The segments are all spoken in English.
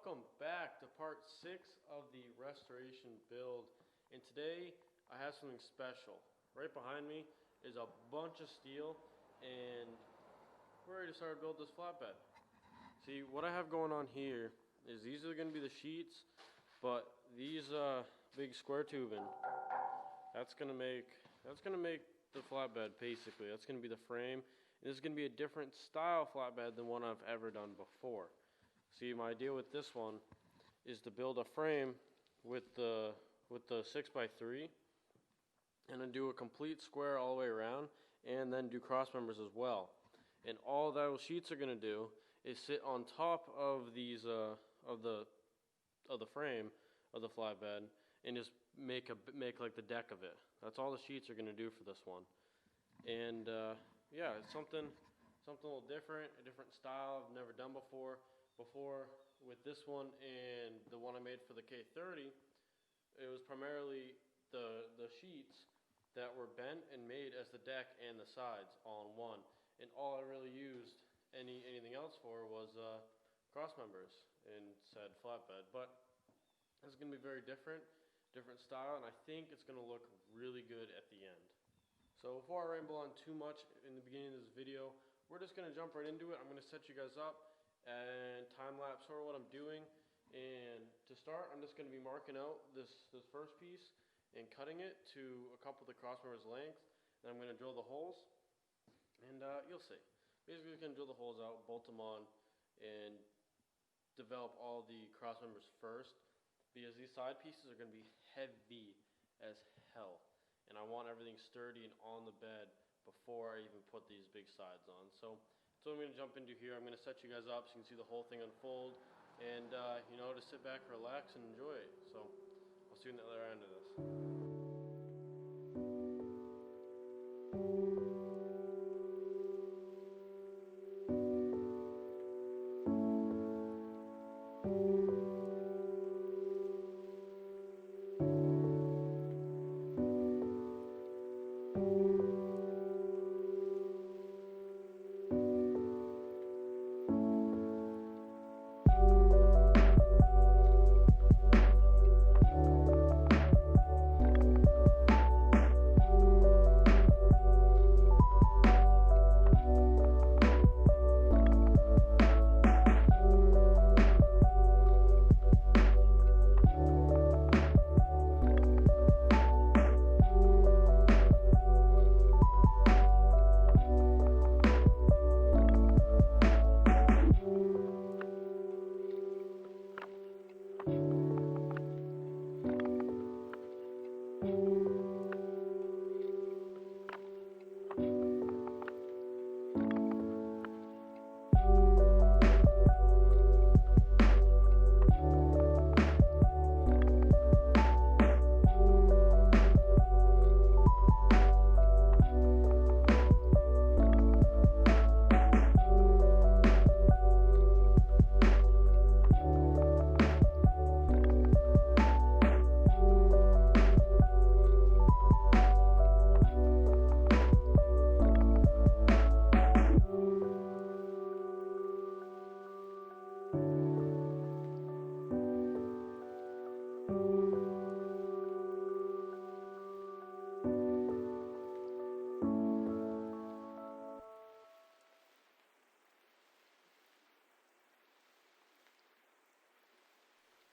Welcome back to part 6 of the restoration build, and today I have something special. Right behind me is a bunch of steel, and we're ready to start to build this flatbed. See, what I have going on here is these are going to be the sheets, but these big square tubing, that's going to make the flatbed basically. That's going to be the frame, and this is going to be a different style flatbed than one I've ever done before. See, my idea with this one is to build a frame with the 6x3 and then do a complete square all the way around and then do cross members as well. And all those sheets are going to do is sit on top of these of the frame of the flatbed and just make like the deck of it. That's all the sheets are going to do for this one. And yeah, it's something a little different, a different style I've never done before. With this one and the one I made for the K30, it was primarily the sheets that were bent and made as the deck and the sides all in one. And all I really used anything else for was cross members in said flatbed. But this is going to be very different style, and I think it's going to look really good at the end. So before I ramble on too much in the beginning of this video, we're just going to jump right into it. I'm going to set you guys up and time-lapse sort of what I'm doing. And to start, I'm just going to be marking out this first piece and cutting it to a couple of the cross members length. Then I'm going to drill the holes, and you'll see. Basically, we're going to drill the holes out, bolt them on, and develop all the cross members first, because these side pieces are going to be heavy as hell, and I want everything sturdy and on the bed before I even put these big sides on. So I'm going to jump into here. I'm going to set you guys up so you can see the whole thing unfold, and just sit back, relax, and enjoy it. So I'll see you on the other end of this.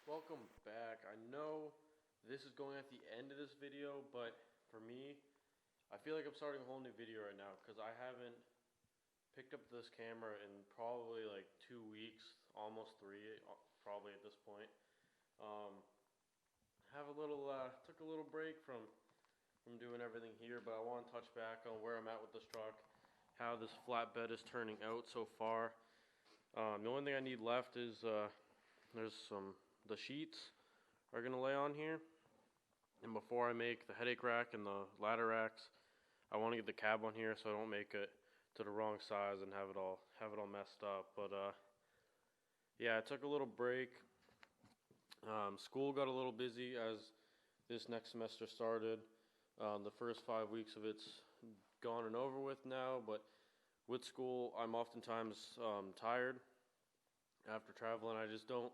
Welcome back. I know this is going at the end of this video, but for me, I feel like I'm starting a whole new video right now because I haven't picked up this camera in probably like 2 weeks, almost 3, probably at this point. Took a little break from doing everything here, but I want to touch back on where I'm at with this truck, how this flatbed is turning out so far. The only thing I need left is the sheets are going to lay on here, and before I make the headache rack and the ladder racks, I want to get the cab on here so I don't make it to the wrong size and have it all messed up. But yeah, I took a little break. School got a little busy as this next semester started. The first 5 weeks of it's gone and over with now, but with school I'm oftentimes tired after traveling. I just don't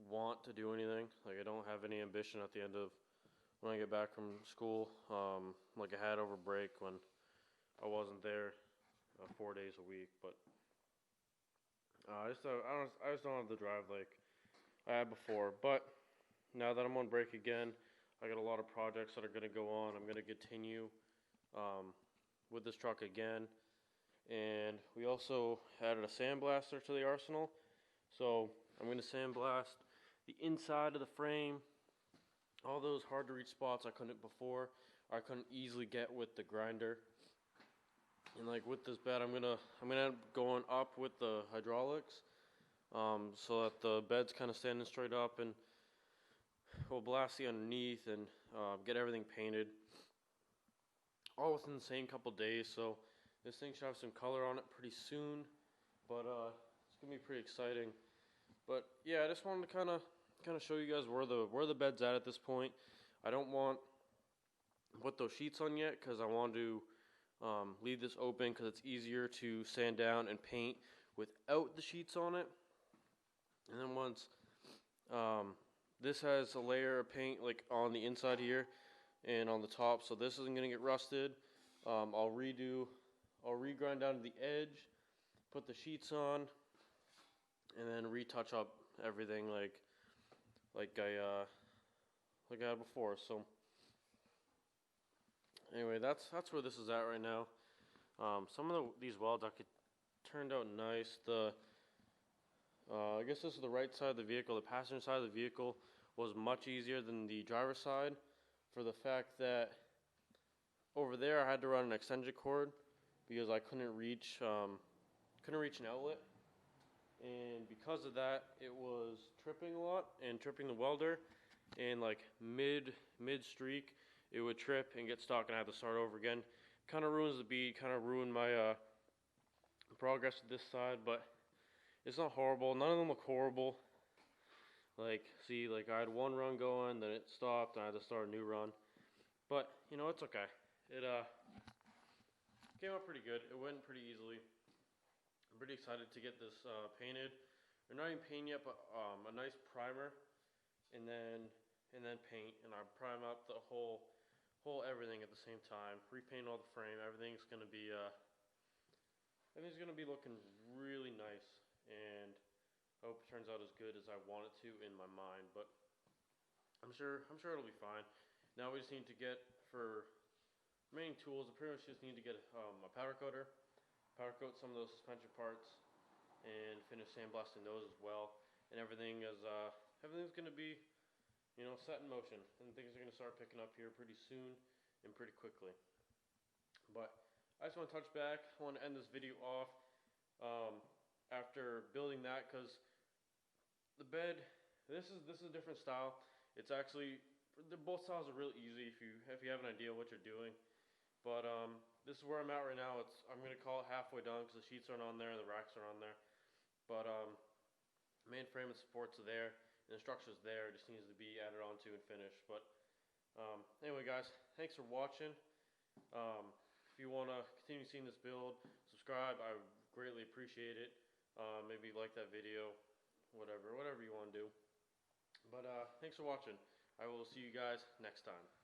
want to do anything. Like, I don't have any ambition at the end of when I get back from school, like I had over break when I wasn't there 4 days a week. But I just don't have the drive like I had before. But now that I'm on break again, I got a lot of projects that are going to go on. I'm going to continue with this truck again. And we also added a sandblaster to the arsenal. So I'm going to sandblast the inside of the frame. All those hard to reach spots I couldn't before, I couldn't easily get with the grinder. And like with this bed, I'm gonna end up going up with the hydraulics, so that the bed's kind of standing straight up, and we'll blast the underneath and get everything painted, all within the same couple days. So this thing should have some color on it pretty soon, but it's gonna be pretty exciting. But yeah, I just wanted to kind of show you guys where the bed's at this point. I don't want to put those sheets on yet because I want to leave this open because it's easier to sand down and paint without the sheets on it. And then once this has a layer of paint like on the inside here and on the top, so this isn't gonna get rusted. I'll regrind down to the edge, put the sheets on, and then retouch up everything like I had before. So anyway, that's where this is at right now. Some of these welds turned out nice. I guess this is the right side of the vehicle. The passenger side of the vehicle was much easier than the driver's side, for the fact that over there I had to run an extension cord because I couldn't reach an outlet. And because of that, it was tripping a lot and tripping the welder. And like mid streak, it would trip and get stuck, and I had to start over again. Kind of ruins the beat. Kind of ruined my progress to this side, but it's not horrible. None of them look horrible. Like, see, like I had one run going, then it stopped, and I had to start a new run. But you know, it's okay. It came out pretty good. It went pretty easily. I'm pretty excited to get this painted. We're not even painting yet, but a nice primer, and then paint, and I prime up the whole everything at the same time. Repaint all the frame. Everything's gonna be looking really nice, and I hope it turns out as good as I want it to in my mind. But I'm sure it'll be fine. Now we just need to get, for remaining tools, I pretty much just need to get a powder coater. Powder coat some of those suspension parts and finish sandblasting those as well. And everything's going to be, set in motion. And things are going to start picking up here pretty soon and pretty quickly. But I just want to touch back. I want to end this video off after building that, because the bed, this is a different style. It's actually, both styles are really easy if you have an idea what you're doing. But this is where I'm at right now. I'm going to call it halfway done because the sheets aren't on there, the racks are on there. But main frame and supports are there, and the structure's there. It just needs to be added onto and finished. But anyway, guys, thanks for watching. If you want to continue seeing this build, subscribe. I would greatly appreciate it. Maybe like that video, whatever you want to do. But thanks for watching. I will see you guys next time.